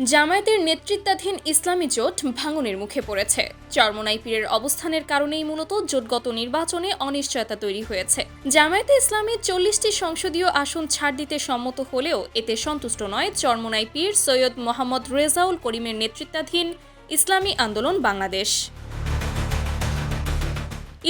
জামায়াতের নেতৃত্বাধীন ইসলামী জোট ভাঙনের মুখে পড়েছে। চরমোনাই পীরের অবস্থানের কারণেই মূলত জোটগত নির্বাচনে অনিশ্চয়তা তৈরি হয়েছে। জামায়াতে ইসলামী 40টি সংসদীয় আসন ছাড় দিতে সম্মত হলেও এতে সন্তুষ্ট নয় চরমোনাই পীর সৈয়দ মোহাম্মদ রেজাউল করিমের নেতৃত্বাধীন ইসলামী আন্দোলন বাংলাদেশ।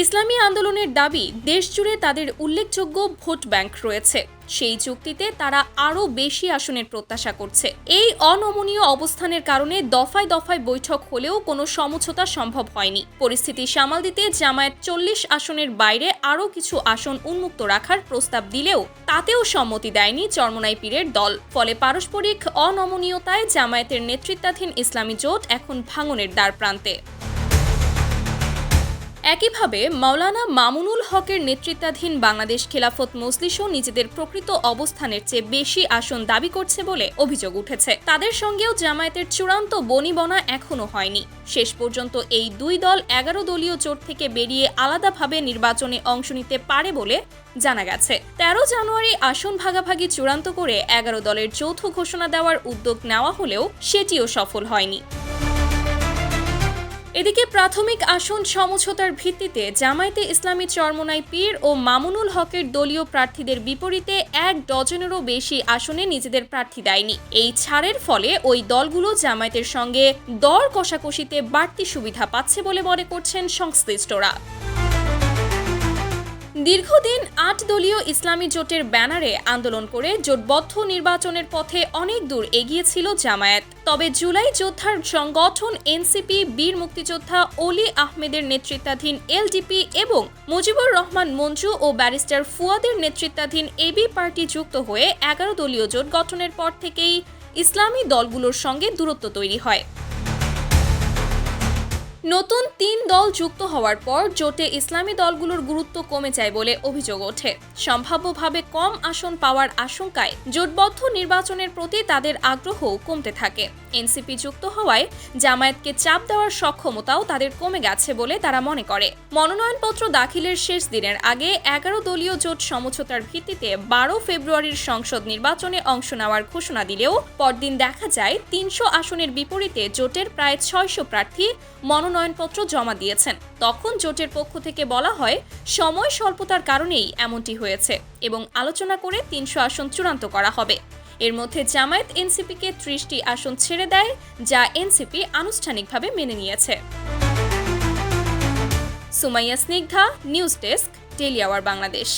ইসলামী আন্দোলনের দাবি, দেশজুড়ে তাদের উল্লেখযোগ্য ভোট ব্যাংক রয়েছে। সেই যুক্তিতে তারা আরও বেশি আসনের প্রত্যাশা করছে। এই অনমনীয় অবস্থানের কারণে দফায় দফায় বৈঠক হলেও কোনো সমঝোতা সম্ভব হয়নি। পরিস্থিতি সামাল দিতে জামায়াত 40 আসনের বাইরে আরও কিছু আসন উন্মুক্ত রাখার প্রস্তাব দিলেও তাতেও সম্মতি দেয়নি চরমোনাই পীরের দল। ফলে পারস্পরিক অনমনীয়তায় জামায়াতের নেতৃত্বাধীন ইসলামী জোট এখন ভাঙনের দ্বারপ্রান্তে। একইভাবে মাওলানা মামুনুল হকের নেতৃত্বাধীন বাংলাদেশ খেলাফত মজলিসও নিজেদের প্রকৃত অবস্থানের চেয়ে বেশি আসন দাবি করছে বলে অভিযোগ উঠেছে। তাদের সঙ্গেও জামায়াতের চূড়ান্ত বনিবনা এখনও হয়নি। শেষ পর্যন্ত এই দুই দল 11 দলীয় জোট থেকে বেরিয়ে আলাদাভাবে নির্বাচনে অংশ নিতে পারে বলে জানা গেছে। 13 জানুয়ারি আসন ভাগাভাগি চূড়ান্ত করে 11 দলের যৌথ ঘোষণা দেওয়ার উদ্যোগ নেওয়া হলেও সেটিও সফল হয়নি। এদিকে প্রাথমিক আসন সমঝোতার ভিত্তিতে জামায়াতে ইসলামী চরমোনাই পীর ও মামুনুল হকের দলীয় প্রার্থীদের বিপরীতে 1 ডজনেরও বেশি আসনে নিজেদের প্রার্থী দেয়নি। এই ছাড়ের ফলে ওই দলগুলো জামায়াতের সঙ্গে দর কষাকষিতে বাড়তি সুবিধা পাচ্ছে বলে মনে করছেন সংশ্লিষ্টরা। দীর্ঘদিন 8 দলীয় ইসলামী জোটের ব্যানারে আন্দোলন করে জোটবদ্ধ নির্বাচনের পথে অনেক দূর এগিয়েছিল জামায়াত। তবে জুলাই যোদ্ধার সংগঠন এনসিপি, বীর মুক্তিযোদ্ধা অলি আহমেদের নেতৃত্বাধীন এলডিপি এবং মুজিবুর রহমান মঞ্জু ও ব্যারিস্টার ফুয়াদের নেতৃত্বাধীন এবি পার্টি যুক্ত হয়ে 11 দলীয় জোট গঠনের পর থেকেই ইসলামী দলগুলোর সঙ্গে দূরত্ব তৈরি হয়। নতুন 3 দল যুক্ত হওয়ার পর জোটে ইসলামী দলগুলোর গুরুত্ব কমে যায় বলে অভিযোগ ওঠে। সম্ভাব্যভাবে কম আসন পাওয়ার আশঙ্কায় জোটবদ্ধ নির্বাচনের প্রতি তাদের আগ্রহও কমতে থাকে। এনসিপি যুক্ত হওয়ায় জামায়াতকে চাপ দেওয়ার সক্ষমতাও তাদের কমে গেছে বলে তারা মনে করে। মনোনয়নপত্র দাখিলের শেষ দিনের আগে 11 দলীয় জোট সমঝোতার ভিত্তিতে 12 ফেব্রুয়ারির সংসদ নির্বাচনে অংশ নেওয়ার ঘোষণা দিলেও পরদিন দেখা যায় 300 আসনের বিপরীতে জোটের প্রায় 600 প্রার্থী মনোনয়নপত্র জমা দিয়েছেন। তখন জোটের পক্ষ থেকে বলা হয়, সময় স্বল্পতার কারণেই এমনটি হয়েছে এবং আলোচনা করে 300 আসন চূড়ান্ত করা হবে। এর মধ্যে জামায়াত এনসিপিকে 30টি আসন ছেড়ে দেয়, যা এনসিপি আনুষ্ঠানিকভাবে মেনে নিয়েছে। Sumaiya Snigdha, news desk, daily our Bangladesh.